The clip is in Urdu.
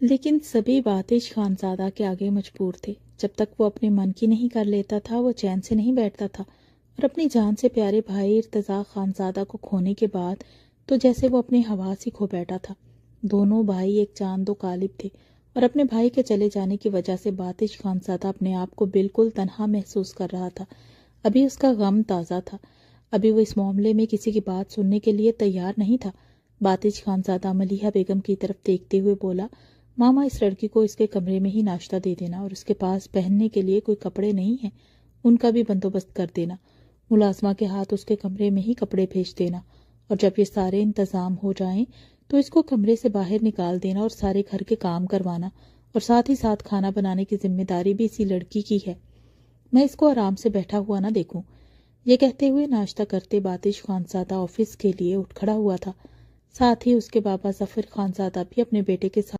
لیکن سبھی باتش خانزادہ کے آگے مجبور تھے۔ جب تک وہ اپنے من کی نہیں کر لیتا تھا وہ چین سے نہیں بیٹھتا تھا، اور اپنی جان سے پیارے بھائی ارتضیٰ خانزادہ کو کھونے کے بعد تو جیسے وہ اپنے حواس ہی کھو بیٹھا تھا۔ دونوں بھائی ایک چاند و قالب تھے، اور اپنے بھائی کے چلے جانے کی وجہ سے باتش خانزادہ اپنے آپ کو بالکل تنہا محسوس کر رہا تھا۔ ابھی اس کا غم تازہ تھا، ابھی وہ اس معاملے میں کسی کی بات سننے کے لیے تیار نہیں تھا۔ باتش خانزادہ ملیحہ بیگم کی طرف دیکھتے ہوئے بولا، ماما اس لڑکی کو اس کے کمرے میں ہی ناشتہ دے دینا، اور اس کے پاس پہننے کے لیے کوئی کپڑے نہیں ہیں، ان کا بھی بندوبست کر دینا۔ ملازمہ کے ہاتھ اس کے کمرے میں ہی کپڑے بھیج دینا، اور جب یہ سارے انتظام ہو جائیں تو اس کو کمرے سے باہر نکال دینا اور سارے گھر کے کام کروانا، اور ساتھ ہی ساتھ کھانا بنانے کی ذمہ داری بھی اسی لڑکی کی ہے۔ میں اس کو آرام سے بیٹھا ہوا نہ دیکھوں۔ یہ کہتے ہوئے ناشتہ کرتے باتش خانزادہ آفس کے لیے اٹھ کھڑا ہوا تھا۔ ساتھ ہی اس کے بابا ظفر خانزادہ بھی اپنے بیٹے کے ساتھ